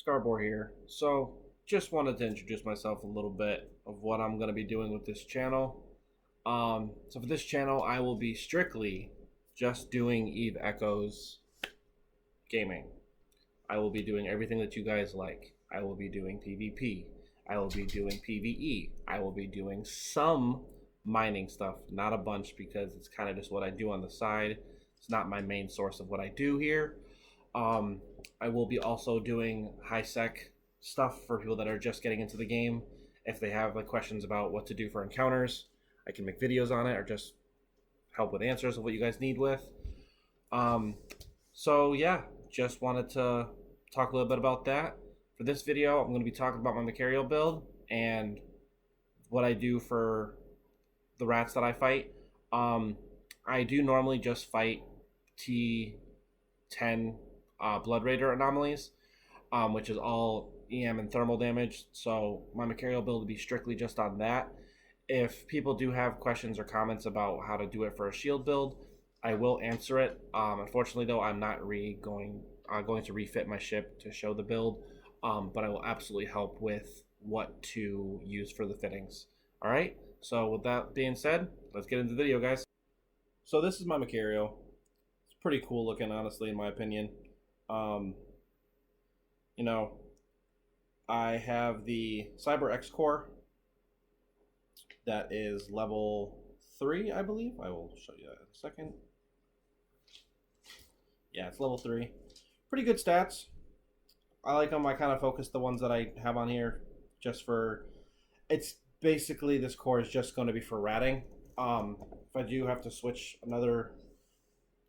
Scarborough here. So, just wanted to introduce myself a little bit of what I'm going to be doing with this channel. So for this channel, I will be strictly just doing Eve Echoes gaming. I will be doing everything that you guys like. I will be doing PvP. I will be doing PvE. I will be doing some mining stuff, not a bunch because it's kind of just what I do on the side. It's not my main source of what I do here. Um, I will be also doing high sec stuff for people that are just getting into the game. If they have like questions about what to do for encounters, I can make videos on it or just help with answers of what you guys need with. Um, so yeah, just wanted to talk a little bit about that. For this video, I'm going to be talking about my Machariel build and what I do for the rats that I fight. I do normally just fight T10 Blood Raider anomalies, which is all EM and thermal damage. So my Machariel build will be strictly just on that. If people do have questions or comments about how to do it for a shield build, I will answer it. Unfortunately, though, I'm not going to refit my ship to show the build, but I will absolutely help with what to use for the fittings. All right. So with that being said, let's get into the video, guys. So this is my Machariel. It's pretty cool looking, honestly, in my opinion. You know, I have the Cyber X core that is level 3, I believe. I will show you that in a second. Yeah, it's level 3. Pretty good stats. I like them. I kind of focus the ones that I have on here just for... It's basically, this core is just going to be for ratting. If I do have to switch another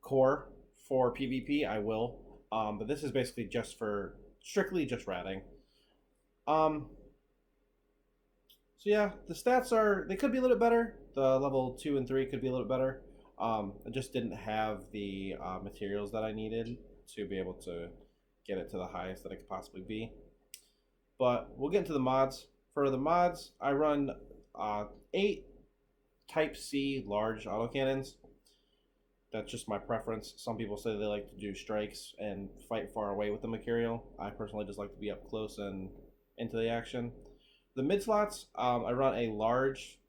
core for PvP, I will. But this is basically just for... strictly just ratting. So yeah, the stats are, they could be a little bit better. The level 2 and 3 could be a little bit better. I just didn't have the materials that I needed to be able to get it to the highest that it could possibly be. But we'll get into the mods. For the mods, I run 8 Type C large autocannons. That's just my preference. Some people say they like to do strikes and fight far away with the Machariel. I personally just like to be up close and into the action. The mid slots, I run a large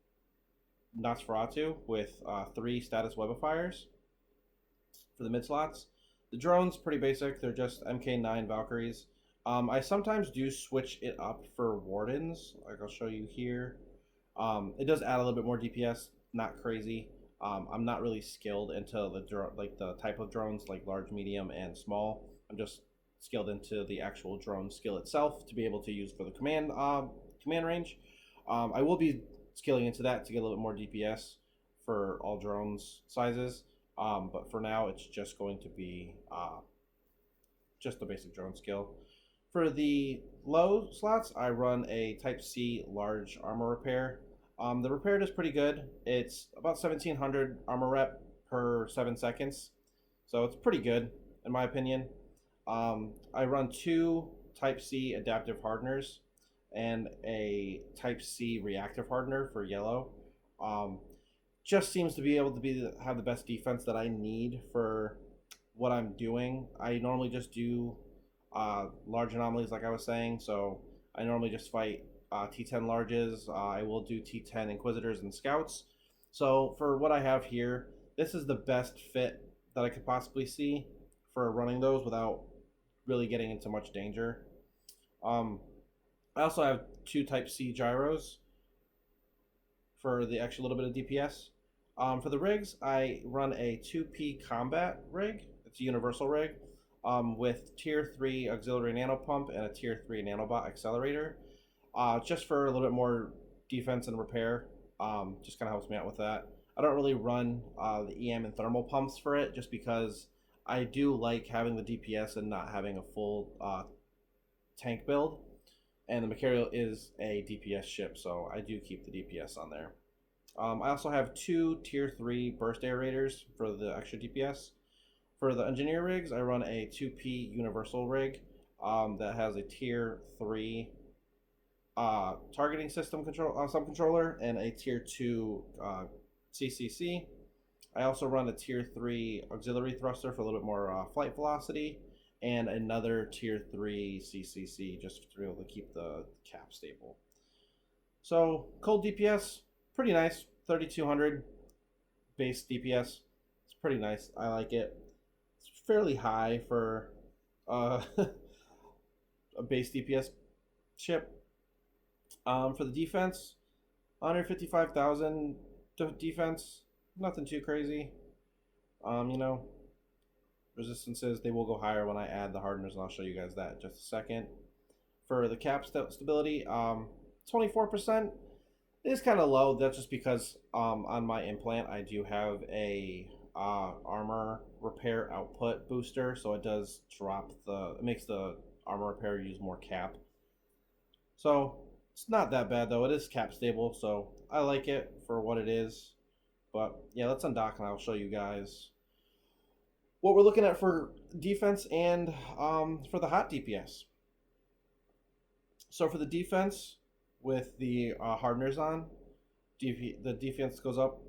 Nosferatu with 3 status webifiers for the mid slots. The drones, pretty basic. They're just MK9 Valkyries. I sometimes do switch it up for Wardens, like I'll show you here. It does add a little bit more DPS, not crazy. I'm not really skilled into the type of drones, like large, medium, and small. I'm just skilled into the actual drone skill itself to be able to use for the command range. I will be skilling into that to get a little bit more DPS for all drones sizes. But for now, it's just going to be just the basic drone skill. For the low slots, I run a Type C large armor repair. The repair is pretty good. It's about 1700 armor rep per 7 seconds. So it's pretty good, in my opinion. I run 2 Type C adaptive hardeners and a Type C reactive hardener for yellow. Just seems to be able to have the best defense that I need for what I'm doing. I normally just do large anomalies, like I was saying, so I normally just fight T10 larges. I will do T10 Inquisitors and Scouts. So for what I have here, this is the best fit that I could possibly see for running those without really getting into much danger. I also have 2 Type C gyros for the extra little bit of DPS. For the rigs, I run a 2P combat rig. It's a universal rig with tier 3 auxiliary nanopump and a tier 3 nanobot accelerator. Just for a little bit more defense and repair. Just kind of helps me out with that. I don't really run the EM and thermal pumps for it just because I do like having the DPS and not having a full tank build. And the Machariel is a DPS ship, so I do keep the DPS on there. I also have 2 tier 3 burst aerators for the extra DPS. For the engineer rigs, I run a 2P universal rig that has a tier 3 targeting system subcontroller and a tier 2 CCC. I also run a tier 3 auxiliary thruster for a little bit more flight velocity and another tier 3 CCC just to be able to keep the cap stable. So cold DPS, pretty nice, 3200 base DPS. It's pretty nice. I like it. It's fairly high for a base DPS ship. For the defense, 155,000 defense, nothing too crazy. You know, resistances, they will go higher when I add the hardeners, and I'll show you guys that in just a second. For the cap stability, 24% is kind of low. That's just because on my implant I do have a armor repair output booster, so it does drop it makes the armor repair use more cap. So it's not that bad though. It is cap stable, so I like it for what it is. But yeah, let's undock and I'll show you guys what we're looking at for defense and for the hot DPS. So for the defense, with the hardeners on, the defense goes up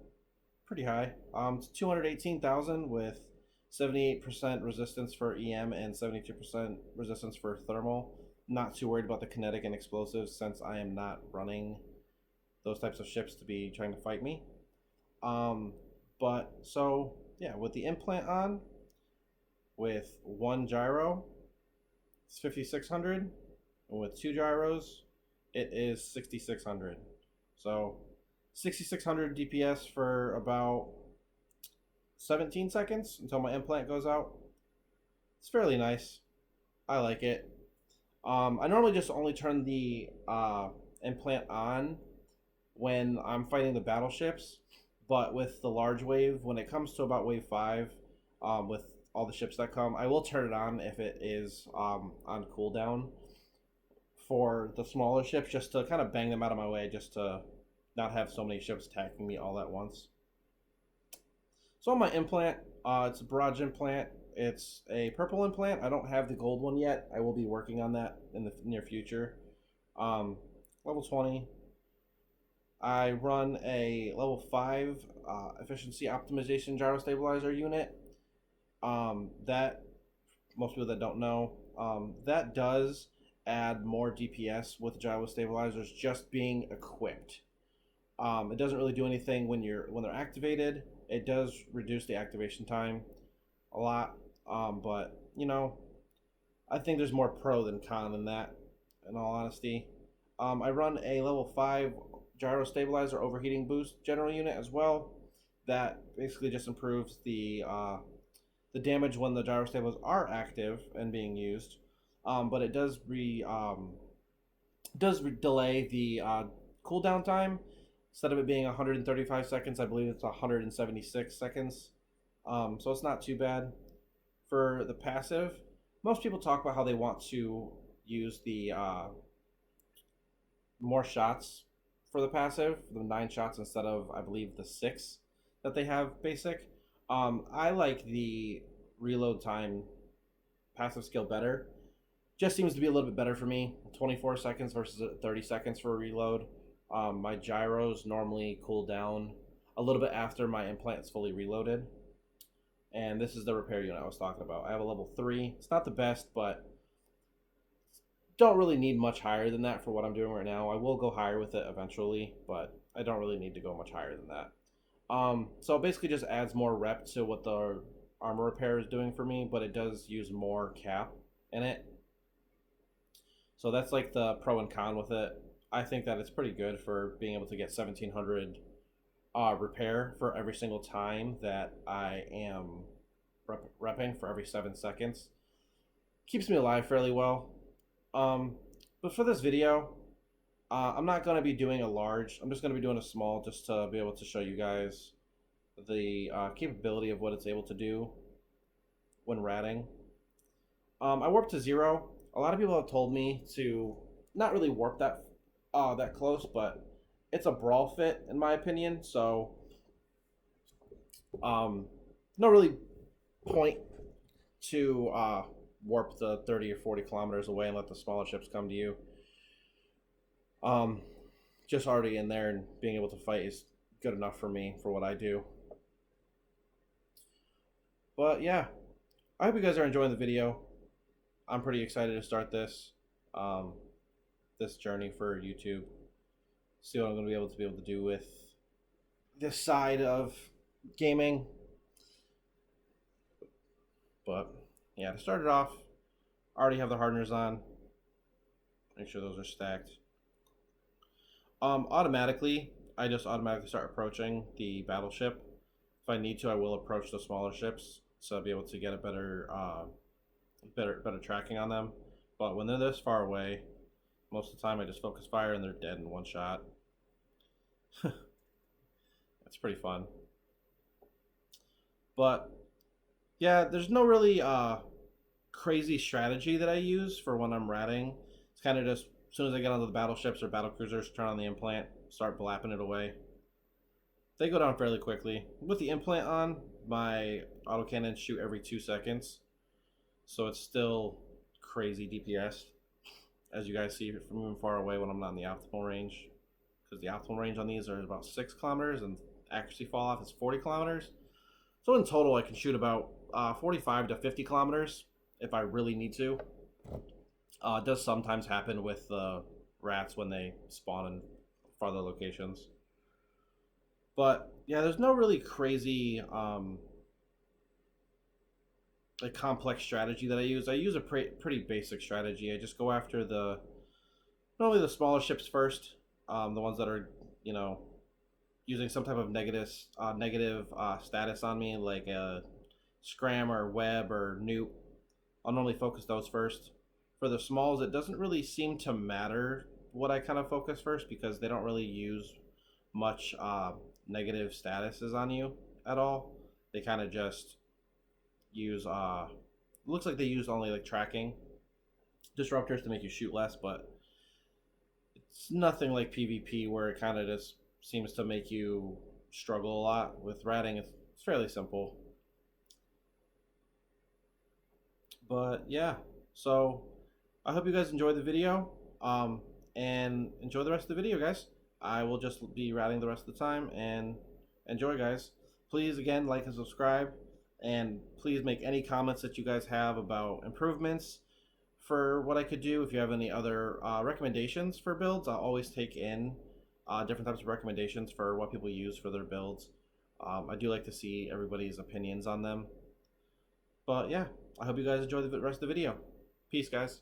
pretty high. It's 218,000 with 78% resistance for EM and 72% resistance for thermal. Not too worried about the kinetic and explosives since I am not running those types of ships to be trying to fight me. But so yeah, with the implant on, with one gyro, it's 5,600, and with two gyros, it is 6,600. So 6,600 DPS for about 17 seconds until my implant goes out. It's fairly nice. I like it. I normally just only turn the implant on when I'm fighting the battleships, but with the large wave, when it comes to about wave 5, with all the ships that come, I will turn it on if it is on cooldown for the smaller ships, just to kind of bang them out of my way, just to not have so many ships attacking me all at once. So on my implant, it's a barrage implant. It's a purple implant. I don't have the gold one yet. I will be working on that in the near future. Level 20. I run a level 5 efficiency optimization gyro stabilizer unit. That, most people that don't know, that does add more DPS with gyro stabilizers just being equipped. It doesn't really do anything when they're activated. It does reduce the activation time a lot, but you know, I think there's more pro than con in that, in all honesty. I run a level 5 gyro stabilizer overheating boost general unit as well. That basically just improves the damage when the gyro stabilizers are active and being used, but it does delay the cooldown time. Instead of it being 135 seconds, I believe it's 176 seconds. So it's not too bad. For the passive, most people talk about how they want to use the more shots for the passive, the 9 shots instead of, I believe, the 6 that they have basic. I like the reload time passive skill better. Just seems to be a little bit better for me. 24 seconds versus 30 seconds for a reload. My gyros normally cool down a little bit after my implant is fully reloaded. And this is the repair unit I was talking about. I have a level 3. It's not the best, but don't really need much higher than that for what I'm doing right now. I will go higher with it eventually, but I don't really need to go much higher than that. So it basically just adds more rep to what the armor repair is doing for me, but it does use more cap in it. So that's like the pro and con with it. I think that it's pretty good for being able to get 1,700 repair for every single time that I am repping for every 7 seconds. Keeps me alive fairly well. But for this video, I'm not going to be doing a large. I'm just going to be doing a small just to be able to show you guys the capability of what it's able to do when ratting. I warped to 0. A lot of people have told me to not really warp that close, but it's a brawl fit in my opinion, so no really point to warp the 30 or 40 kilometers away and let the smaller ships come to you. Just already in there and being able to fight is good enough for me for what I do. But yeah, I hope you guys are enjoying the video. I'm pretty excited to start um, this journey for YouTube. See what I'm going to be able to do with this side of gaming. But yeah, to start it off, I already have the hardeners on. Make sure those are stacked. Automatically, I just automatically start approaching the battleship. If I need to, I will approach the smaller ships, so I'll be able to get a better tracking on them. But when they're this far away, most of the time I just focus fire and they're dead in one shot. That's pretty fun. But yeah, there's no really crazy strategy that I use for when I'm ratting. It's kind of just as soon as I get onto the battleships or battle cruisers, turn on the implant, start blapping it away. They go down fairly quickly. With the implant on, my autocannons shoot every 2 seconds, so it's still crazy DPS. As you guys see from moving far away when I'm not in the optimal range, because the optimal range on these are about 6 kilometers and accuracy fall off is 40 kilometers. So in total, I can shoot about 45 to 50 kilometers if I really need to. It does sometimes happen with rats when they spawn in farther locations. But yeah, there's no really crazy like complex strategy that I use. I use a pretty basic strategy. I just go after normally the smaller ships first, the ones that are using some type of negative status on me, like a scram or web or newt. I'll normally focus those first. For the smalls, it doesn't really seem to matter what I kind of focus first because they don't really use much negative statuses on you at all. They kind of just use looks like they use only like tracking disruptors to make you shoot less, but it's nothing like PvP where it kind of just seems to make you struggle a lot. With ratting, it's fairly simple. But yeah, so I hope you guys enjoyed the video, and enjoy the rest of the video, guys. I will just be ratting the rest of the time, and enjoy, guys. Please, again, like and subscribe, and please make any comments that you guys have about improvements for what I could do. If you have any other recommendations for builds, I'll always take in different types of recommendations for what people use for their builds. I do like to see everybody's opinions on them. But yeah, I hope you guys enjoy the rest of the video. Peace, guys.